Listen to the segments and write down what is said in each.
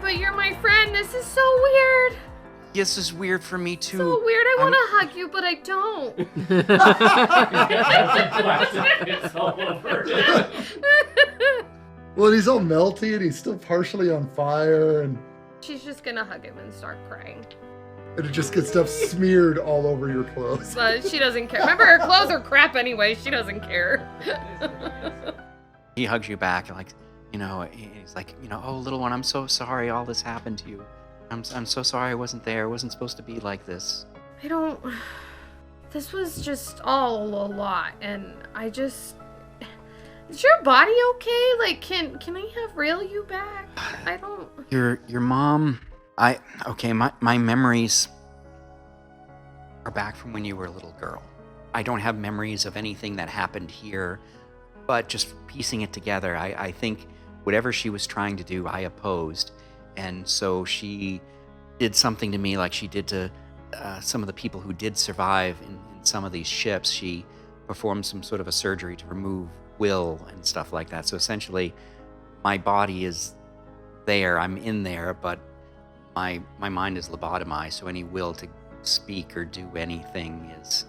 but you're my friend. This is so weird. This is weird for me too. So weird. I want to hug you, but I don't. It's all over. Well, he's all melty and he's still partially on fire, and She's just gonna hug him and start crying. it just gets stuff smeared all over your clothes. But she doesn't care. Remember, her clothes are crap anyway. She doesn't care. He hugs you back, like, he's like, oh, little one, I'm so sorry all this happened to you. I'm so sorry I wasn't there. It wasn't supposed to be like this. This was just all a lot, and is your body okay? Like, can I have real you back? I don't... Your mom, my memories are back from when you were a little girl. I don't have memories of anything that happened here, but just piecing it together, I think whatever she was trying to do, I opposed. And so she did something to me like she did to some of the people who did survive in some of these ships. She performed some sort of a surgery to remove will and stuff like that. So essentially, my body is there, I'm in there, but my mind is lobotomized, so any will to speak or do anything is,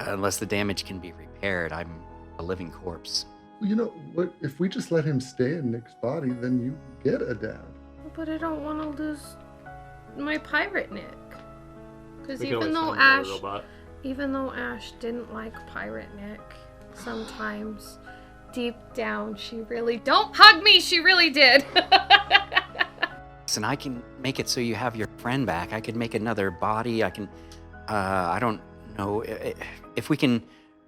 unless the damage can be repaired, I'm a living corpse. You know what? If we just let him stay in Nick's body, then you get a dad. But I don't want to lose my pirate Nick. Because even though Ash didn't like pirate Nick, sometimes deep down she really... Don't hug me! She really did! And I can make it so you have your friend back. I could make another body. I can, I don't know. If we can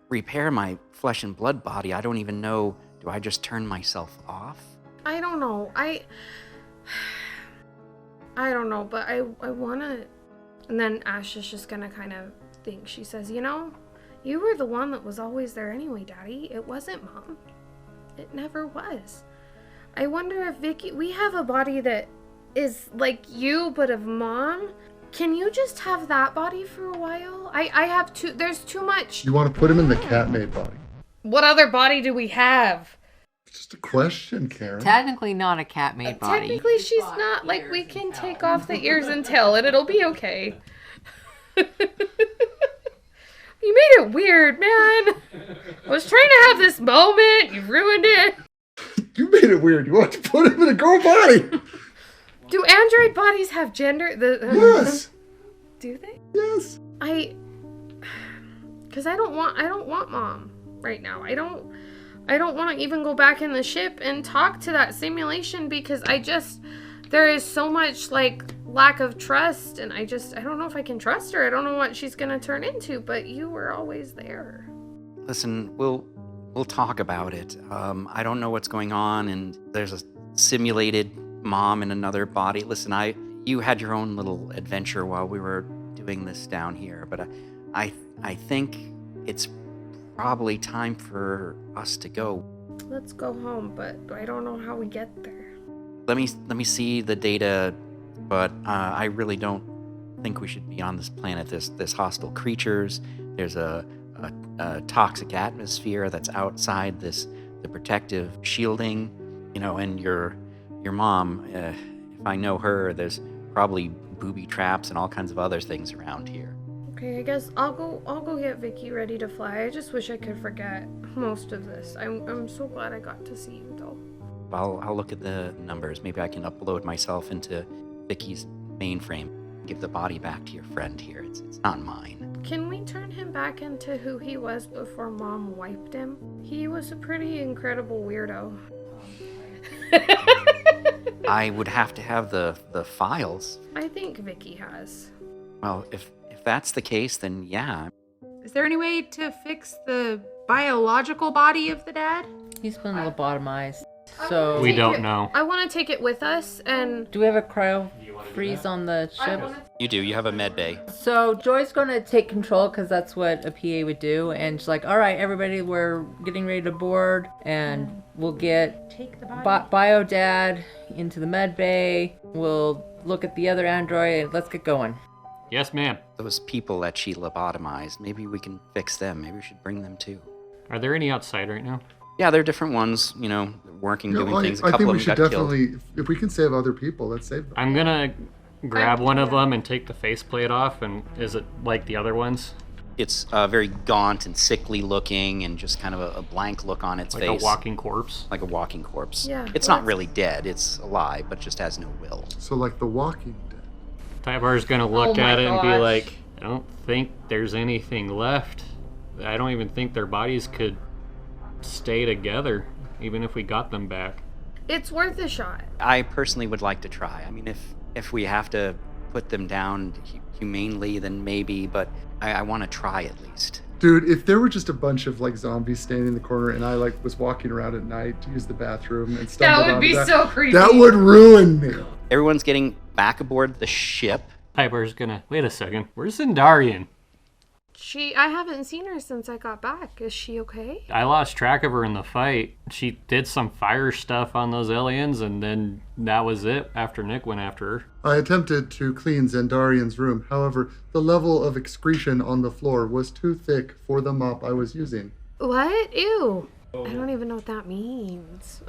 repair my flesh and blood body, I don't even know. Do I just turn myself off? I don't know. I don't know, but I want to... And then Ash is just going to kind of think. She says, you were the one that was always there anyway, Daddy. It wasn't Mom. It never was. I wonder if Vicky... We have a body that is like you, but of Mom. Can you just have that body for a while? I have too... There's too much... You want to put him in the cat-made body? What other body do we have? It's just a question, Karen. Technically not a cat-made body. Technically, she's not. Like, we can take off the ears and tail, and it'll be okay. You made it weird, man. I was trying to have this moment. You ruined it. You made it weird. You want to put him in a girl body? Do android bodies have gender? Yes. Do they? Yes. Because I don't want Mom right now. I don't want to even go back in the ship and talk to that simulation because there is so much lack of trust, and I don't know if I can trust her. I don't know what she's gonna turn into, but you were always there. Listen, we'll talk about it. I don't know what's going on, and there's a simulated mom in another body. Listen, you had your own little adventure while we were doing this down here, but I think it's probably time for us to go. Let's go home, but I don't know how we get there. Let me see the data, but I really don't think we should be on this planet. There's hostile creatures. There's a toxic atmosphere that's outside the protective shielding, and your mom. If I know her, there's probably booby traps and all kinds of other things around here. Okay, I guess I'll go get Vicky ready to fly. I just wish I could forget most of this. I'm so glad I got to see you though. I'll look at the numbers. Maybe I can upload myself into Vicky's mainframe. Give the body back to your friend here. It's not mine. Can we turn him back into who he was before Mom wiped him? He was a pretty incredible weirdo. I would have to have the files. I think Vicky has. Well, if that's the case, then yeah. Is there any way to fix the biological body of the dad? He's been lobotomized. So We don't know. I want to take it with us, and do we have a cryo freeze on the ship? You do. You have a med bay. So Joy's gonna take control because that's what a PA would do, and she's like, "All right, everybody, we're getting ready to board, and we'll get Bio Dad into the med bay. We'll look at the other android, and let's get going." Yes, ma'am. Those people that she lobotomized, maybe we can fix them. Maybe we should bring them too. Are there any outside right now? Yeah, they're different ones. working, No, doing things. A I couple think of we them should got killed. definitely, if we can save other people, let's save them. I'm gonna grab one of them and take the faceplate off. And is it like the other ones? It's very gaunt and sickly looking, and just kind of a blank look on its Like face. a walking corpse? Like a walking corpse. Yeah, It's not really dead. It's alive, but just has no will. So like The Walking Dead. Tybar's gonna look Oh my at it and be gosh. like, I don't think there's anything left. I don't even think their bodies could stay together, even if we got them back. It's worth a shot. I personally would like to try. I mean, if we have to put them down humanely, then maybe, but I want to try at least. Dude, if there were just a bunch of like zombies standing in the corner and I like was walking around at night to use the bathroom and stumbled That would be onto so creepy. that would ruin me. Everyone's getting back aboard the ship. Tybar's gonna, wait a second, where's Zendarian? I haven't seen her since I got back. Is she okay? I lost track of her in the fight. She did some fire stuff on those aliens, and then that was it after Nick went after her. I attempted to clean Zendarian's room. However, the level of excretion on the floor was too thick for the mop I was using. What? Ew. I don't even know what that means.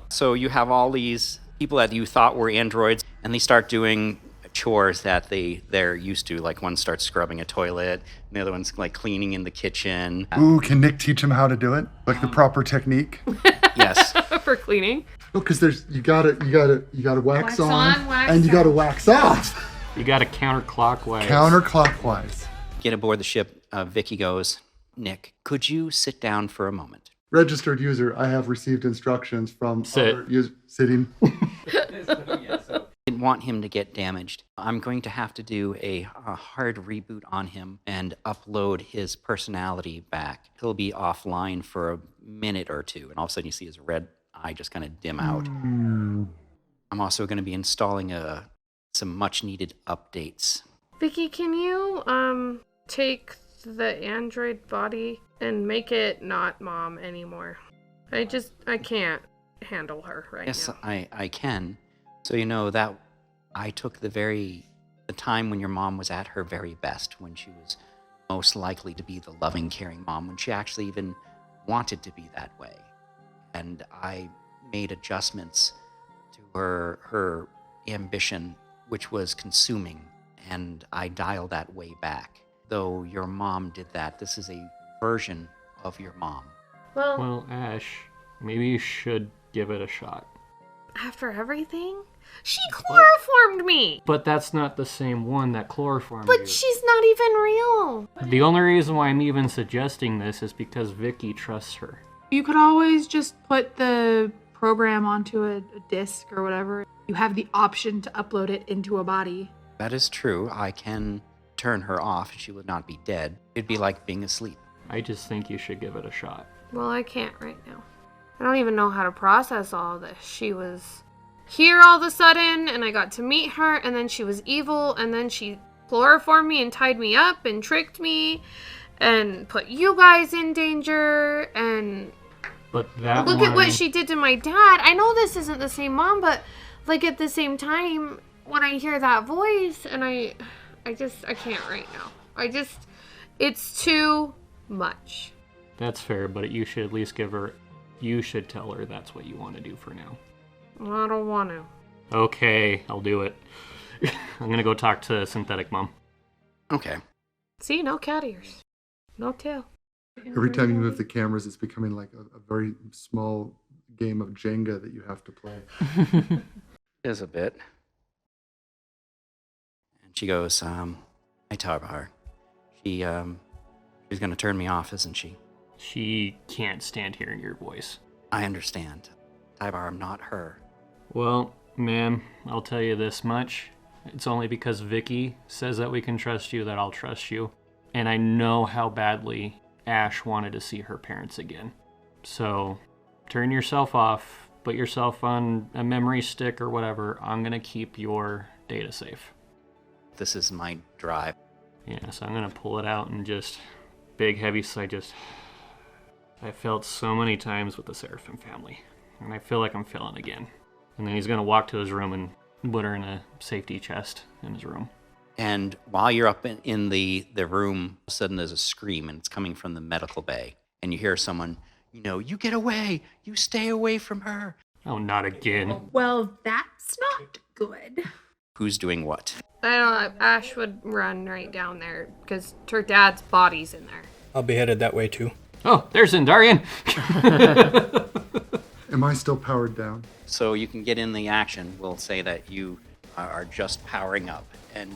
So you have all these people that you thought were androids, and they start doing chores that they're used to. Like one starts scrubbing a toilet, and the other one's like cleaning in the kitchen. Ooh, can Nick teach him how to do it? Like the proper technique? Yes. For cleaning. No, because you gotta wax on, wax and you off. gotta wax off. You got to counterclockwise. Counterclockwise. Get aboard the ship. Vicky goes, Nick, could you sit down for a moment? Registered user, I have received instructions from Sit. other users. Sitting. Didn't want him to get damaged. I'm going to have to do a hard reboot on him and upload his personality back. He'll be offline for a minute or two, and all of a sudden you see his red eye just kind of dim out. I'm also going to be installing some much-needed updates. Vicky, can you take the android body and make it not Mom anymore? I can't handle her right Yes, now. I can. So you know that I took the time when your mom was at her very best, when she was most likely to be the loving, caring mom, when she actually even wanted to be that way. And I made adjustments to her ambition, which was consuming, and I dialed that way back. Though your mom did that, this is a version of your mom. Well, Ash, maybe you should give it a shot. After everything? She chloroformed me! But that's not the same one that chloroformed But you. she's not even real! The only reason why I'm even suggesting this is because Vicky trusts her. You could always just put the program onto a disk or whatever. You have the option to upload it into a body. That is true. I can turn her off and she would not be dead. It'd be like being asleep. I just think you should give it a shot. Well, I can't right now. I don't even know how to process all this. She was here all of a sudden, and I got to meet her, and then she was evil, and then she chloroformed me and tied me up and tricked me and put you guys in danger, and But that look one, at what she did to my dad. I know this isn't the same mom, but like at the same time, when I hear that voice, and I can't right now. It's too much. That's fair, but you should at least you should tell her that's what you want to do for now. I don't want to. Okay, I'll do it. I'm gonna go talk to Synthetic Mom. Okay. See, no cat ears. No tail. Every time you move the cameras, it's becoming like a very small game of Jenga that you have to play. Is a bit. And she goes, I tell her. She's gonna turn me off, isn't she? She can't stand hearing your voice. I understand. Tybar, I'm not her. Well, ma'am, I'll tell you this much. It's only because Vicky says that we can trust you that I'll trust you. And I know how badly Ash wanted to see her parents again. So, turn yourself off, put yourself on a memory stick or whatever. I'm gonna keep your data safe. This is my drive. Yeah, so I'm gonna pull it out and just big heavy sigh. I felt so many times with the Seraphim family, and I feel like I'm feeling again. And then he's gonna walk to his room and put her in a safety chest in his room. And while you're up in the room, all of a sudden there's a scream, and it's coming from the medical bay. And you hear someone You get away. You stay away from her. Oh, not again. Well, that's not good. Who's doing what? I don't know. Ash would run right down there because her dad's body's in there. I'll be headed that way too. Oh, there's Zendarian. Am I still powered down? So you can get in the action. We'll say that you are just powering up. And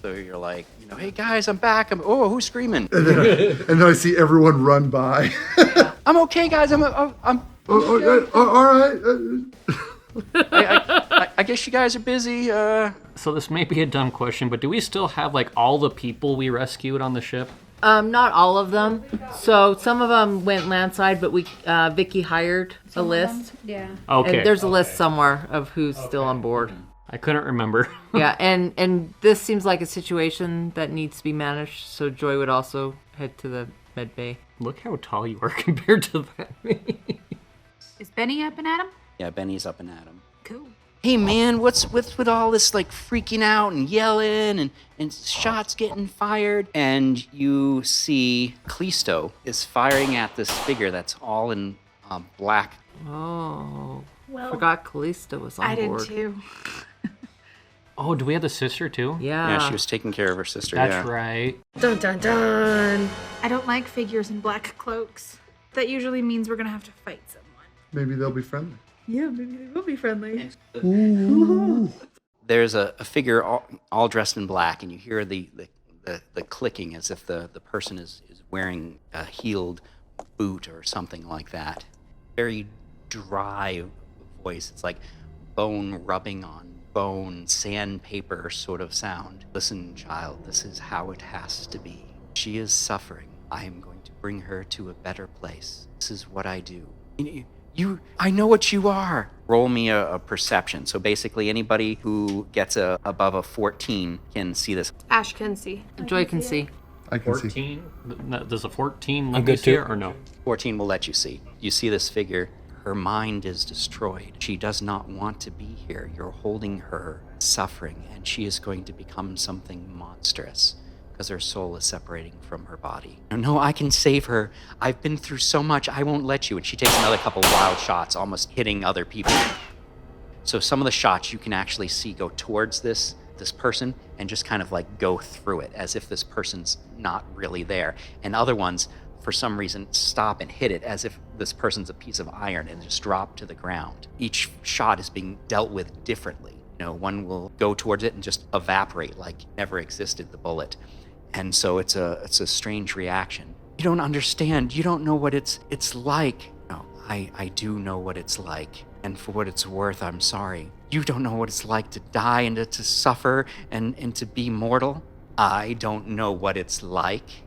so you're like, hey guys, I'm back. Who's screaming? And then I see everyone run by. I'm okay, guys. I'm All right. I guess you guys are busy. So this may be a dumb question, but do we still have like all the people we rescued on the ship? Not all of them. So some of them went landside, but Vicky hired a list. Yeah. Okay. And there's a list somewhere of who's still on board. I couldn't remember. Yeah, and this seems like a situation that needs to be managed, so Joy would also head to the med bay. Look how tall you are compared to that. Is Benny up and at him? Yeah, Benny's up and at him. Cool. Hey man, what's with all this like freaking out and yelling and shots getting fired? And you see Callisto is firing at this figure that's all in black. Oh, Well, forgot Callisto was on I did board. too. Oh, do we have the sister too? Yeah. Yeah, she was taking care of her sister. That's yeah. right. Dun dun dun. I don't like figures in black cloaks. That usually means we're gonna have to fight someone. Maybe they'll be friendly. Yeah, maybe they will be friendly. There's a figure all dressed in black, and you hear the clicking as if the person is wearing a heeled boot or something like that. Very dry voice. It's like bone rubbing on bone, sandpaper sort of sound. Listen, child, this is how it has to be. She is suffering. I am going to bring her to a better place. This is what I do. I know what you are. Roll me a perception. So basically anybody who gets above a 14 can see this. Ash can see. Joy can see. I can see. 14? Does a 14 let I'm me good see too. it or no? 14 will let you see. You see this figure. Her mind is destroyed. She does not want to be here. You're holding her suffering, and she is going to become something monstrous because her soul is separating from her body. No, I can save her. I've been through so much. I won't let you. And she takes another couple wild shots, almost hitting other people. So some of the shots you can actually see go towards this person and just kind of like go through it as if this person's not really there. And other ones, for some reason, stop and hit it as if this person's a piece of iron and just drop to the ground. Each shot is being dealt with differently. One will go towards it and just evaporate like never existed, the bullet. And so it's a strange reaction. You don't understand. You don't know what it's like. No, I do know what it's like. And for what it's worth, I'm sorry. You don't know what it's like to die and to suffer and to be mortal. I don't know what it's like.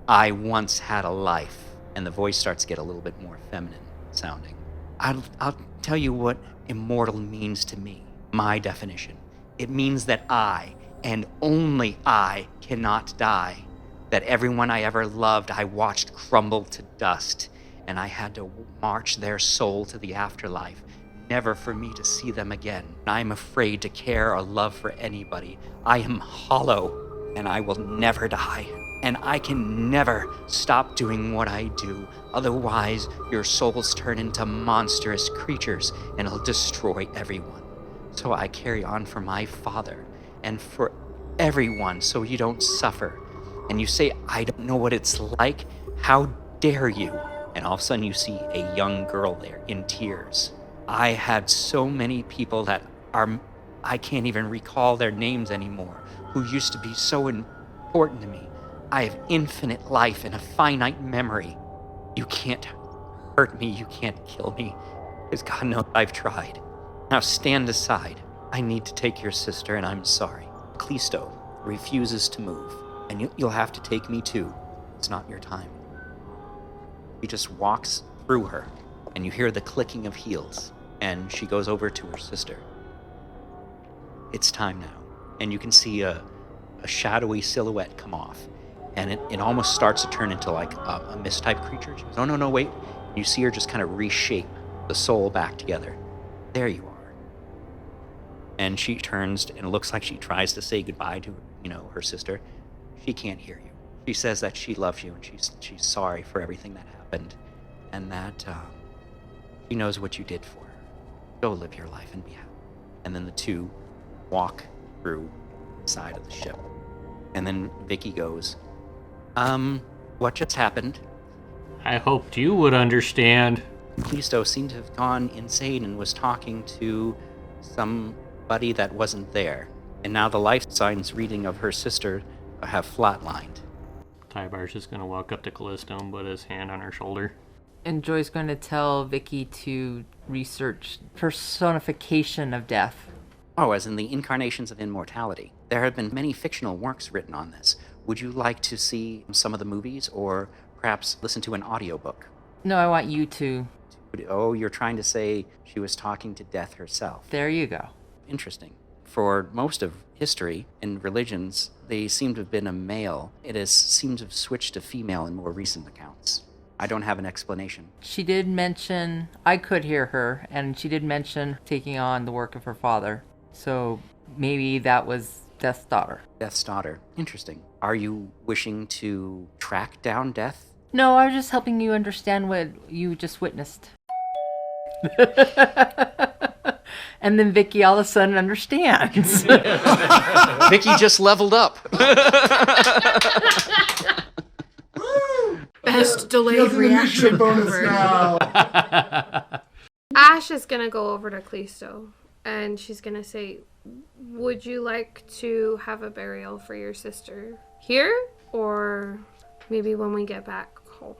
I once had a life. And the voice starts to get a little bit more feminine sounding. I'll tell you what immortal means to me. My definition. It means that I, and only I, cannot die. That everyone I ever loved, I watched crumble to dust. And I had to march their soul to the afterlife, never for me to see them again. I'm afraid to care or love for anybody. I am hollow, and I will never die. And I can never stop doing what I do. Otherwise, your souls turn into monstrous creatures, and it'll destroy everyone. So I carry on for my father, and for everyone, so you don't suffer. And you say, I don't know what it's like. How dare you? And all of a sudden you see a young girl there in tears. I had so many people that I can't even recall their names anymore, who used to be so important to me. I have infinite life and a finite memory. You can't hurt me, you can't kill me, because God knows I've tried. Now stand aside. I need to take your sister, and I'm sorry. Callisto refuses to move, and you'll have to take me too. It's not your time. He just walks through her, and you hear the clicking of heels, and she goes over to her sister. It's time now, and you can see a shadowy silhouette come off, and it almost starts to turn into like a mist-type creature. She goes, oh, no, wait. You see her just kind of reshape the soul back together. There you are. And she turns, and it looks like she tries to say goodbye to, her sister. She can't hear you. She says that she loves you, and she's sorry for everything that happened. and that she knows what you did for her. Go live your life and be happy. And then the two walk through the side of the ship. And then Vicky goes, what just happened? I hoped you would understand. Callisto seemed to have gone insane and was talking to somebody that wasn't there. And now the life signs reading of her sister have flatlined. Tybar's just gonna walk up to Callisto and put his hand on her shoulder. And Joy's going to tell Vicky to research personification of death. Oh, as in the incarnations of immortality. There have been many fictional works written on this. Would you like to see some of the movies or perhaps listen to an audiobook? No, I want you to. Oh, you're trying to say she was talking to death herself. There you go. Interesting. For most of history and religions, they seem to have been a male. It has seemed to have switched to female in more recent accounts. I don't have an explanation. She did mention, I could hear her, and she did mention taking on the work of her father. So maybe that was Death's daughter. Death's daughter. Interesting. Are you wishing to track down Death? No, I was just helping you understand what you just witnessed. And then Vicky all of a sudden understands. Vicky just leveled up. Best delayed reaction bonus ever. now. Ash is gonna go over to Callisto and she's gonna say, would you like to have a burial for your sister here? Or maybe when we get back home?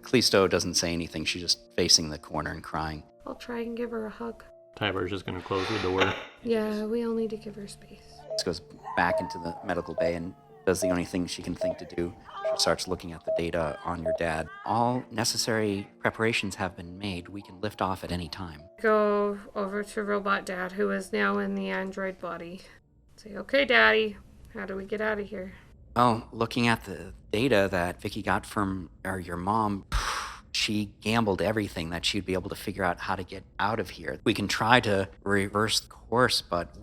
Callisto doesn't say anything. She's just facing the corner and crying. I'll try and give her a hug. Tybar's just gonna close the door. Yeah, we all need to give her space. She goes back into the medical bay and does the only thing she can think to do. She starts looking at the data on your dad. All necessary preparations have been made. We can lift off at any time. Go over to Robot Dad, who is now in the android body. Say, okay, Daddy, how do we get out of here? Well, looking at the data that Vicky got from your mom, she gambled everything that she'd be able to figure out how to get out of here. We can try to reverse the course, but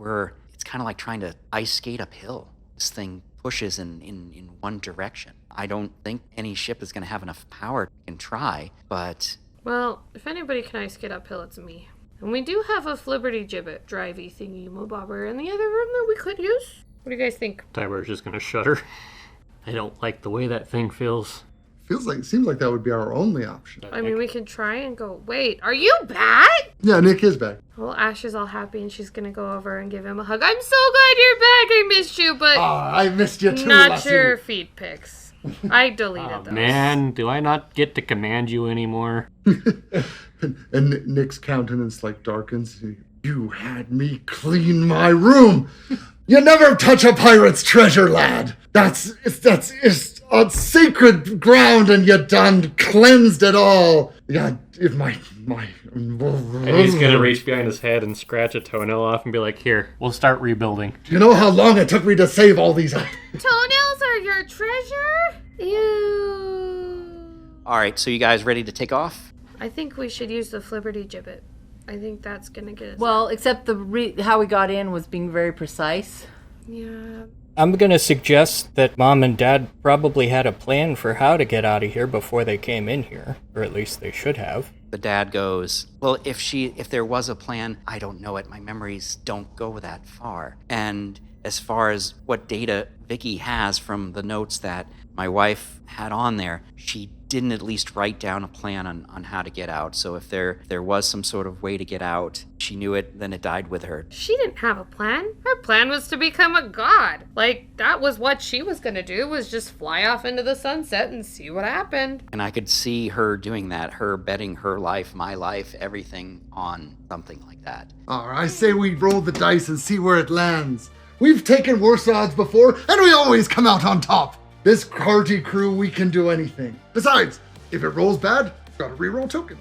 it's kind of like trying to ice skate uphill. This thing pushes in one direction. I don't think any ship is going to have enough power. We can try, but... Well, if anybody can ice skate uphill, it's me. And we do have a Flibberty Gibbet drivey thingy-mobobber in the other room that we could use. What do you guys think? Tybar's just gonna shudder. I don't like the way that thing feels. Seems like that would be our only option. I mean, we can try and go, wait, are you back? Yeah, Nick is back. Well, Ash is all happy and she's gonna go over and give him a hug. I'm so glad you're back. I missed you, but I missed you too. not Lassie. your feet pics. I deleted those. Man, do I not get to command you anymore? And Nick's countenance like darkens. You had me clean my room. You never touch a pirate's treasure, lad. That's on sacred ground, and you done cleansed it all. Yeah, if my. And he's gonna reach behind his head and scratch a toenail off and be like, here, we'll start rebuilding. Do you know how long it took me to save all these items? Toenails are your treasure? Ew. All right, so you guys ready to take off? I think we should use the Flibberty Gibbet. I think that's gonna get us. Well, except how we got in was being very precise. Yeah. I'm going to suggest that Mom and Dad probably had a plan for how to get out of here before they came in here, or at least they should have. The dad goes, well, if there was a plan, I don't know it. My memories don't go that far. And as far as what data Vicky has from the notes that my wife had on there, she didn't at least write down a plan on how to get out. So if there was some sort of way to get out, she knew it, then it died with her. She didn't have a plan. Her plan was to become a god. Like, that was what she was gonna do, was just fly off into the sunset and see what happened. And I could see her doing that, her betting her life, my life, everything on something like that. I say we roll the dice and see where it lands. We've taken worse odds before, and we always come out on top. This hearty crew, we can do anything. Besides, if it rolls bad, got a reroll token.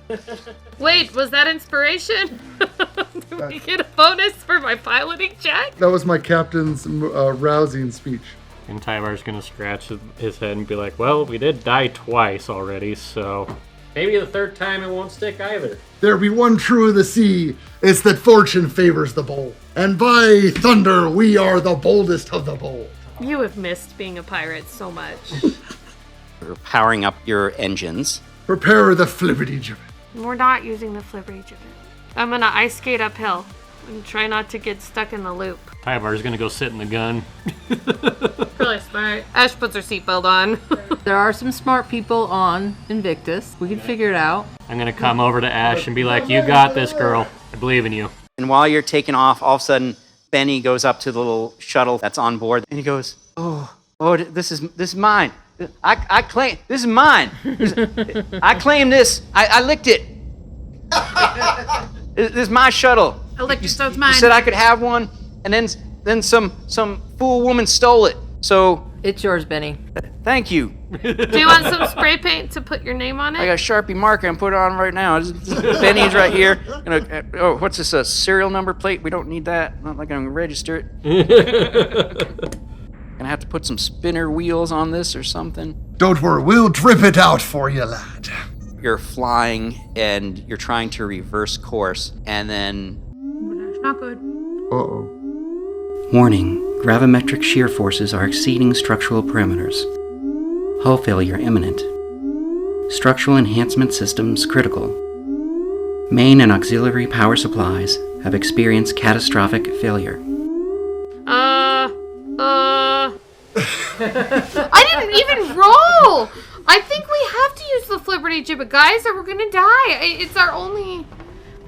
Wait, was that inspiration? Did we get a bonus for my piloting check? That was my captain's rousing speech. And Tybar's gonna scratch his head and be like, well, we did die twice already, so maybe the third time it won't stick either. There be one true of the sea, it's that fortune favors the bold. And by thunder, we are the boldest of the bold. You have missed being a pirate so much. You're powering up your engines, Prepare the flibberty-gibbet. We're not using the flibberty-gibbet. I'm gonna ice skate uphill and try not to get stuck in the loop. Tyvar's gonna go sit in the gun. Really smart. Ash puts her seatbelt on. There are some smart people on Invictus. We can figure it out. I'm gonna come over to Ash and be like, "You got this, girl. I believe in you." And while you're taking off, all of a sudden, Benny goes up to the little shuttle that's on board, and he goes, "Oh, this is mine. I claim this is mine. I claim this. I licked it. This is my shuttle. I licked it, so it's mine. You said I could have one, and then some fool woman stole it. So It's yours, Benny. thank you. Do you want some spray paint to put your name on I it? got a Sharpie marker and put it on right now. Benny's right here. What's this? A serial number plate? We don't need that. Not like I'm gonna register it. Gonna have to put some spinner wheels on this or something. Don't worry, we'll drip it out for you, lad. You're flying and you're trying to reverse course, and then Not good. Uh-oh. warning: gravimetric shear forces are exceeding structural parameters. Hull failure imminent. Structural enhancement systems critical. Main and auxiliary power supplies have experienced catastrophic failure. I didn't even roll! I think we have to use the flibberty-gibbet, guys, or we're gonna die. It's our only...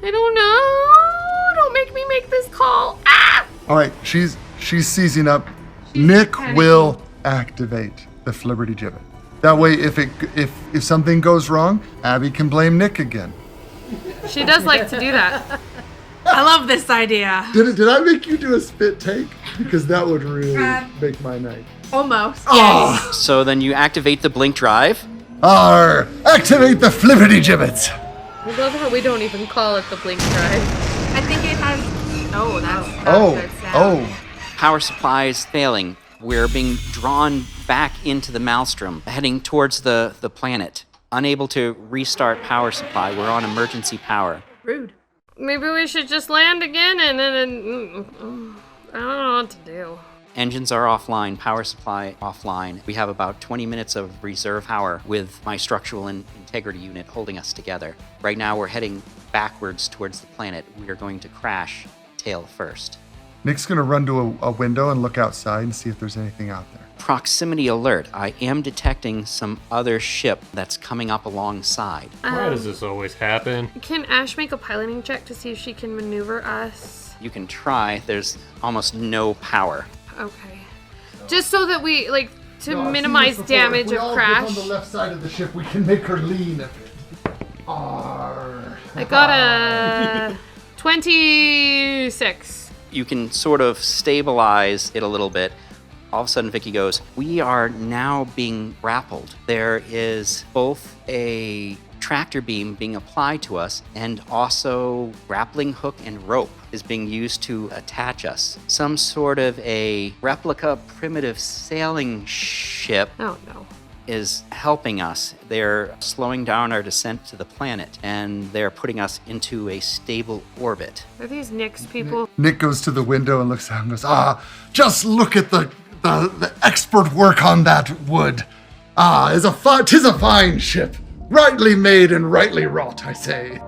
I don't know. Don't make me make this call. Ah! All right, she's seizing up. Nick will activate the flibberty-gibbet. That way, if something goes wrong, Abby can blame Nick again. She does like to do that. I love this idea. Did I make you do a spit take? Because that would really make my night. Almost. Oh! So then you activate the blink drive. Arr! Activate the flibberty-gibbets! I love how we don't even call it the blink drive. I think it has. Oh, that's not Oh, good sound. oh. Power supply is failing. We're being drawn back into the Malstrom, heading towards the planet. Unable to restart power supply. We're on emergency power. Rude. Maybe we should just land again and then... I don't know what to do. Engines are offline, power supply offline. We have about 20 minutes of reserve power with my structural integrity unit holding us together. Right now we're heading backwards towards the planet. We are going to crash tail first. Nick's gonna run to a window and look outside and see if there's anything out there. Proximity alert. I am detecting some other ship that's coming up alongside. Why does this always happen? Can Ash make a piloting check to see if she can maneuver us? You can try. There's almost no power. Okay. Just so that we, to minimize damage of crash. On the left side of the ship, we can make her lean a bit. Arr. I got a 26. You can sort of stabilize it a little bit. All of a sudden, Vicky goes, "We are now being grappled. There is both a tractor beam being applied to us and also grappling hook and rope is being used to attach us. Some sort of a replica primitive sailing ship Oh, no. is helping us. They're slowing down our descent to the planet, and they're putting us into a stable orbit." Are these Nyx people? Nick goes to the window and looks out and goes, just look at the expert work on that wood. Tis a fine ship. Rightly made and rightly wrought, I say.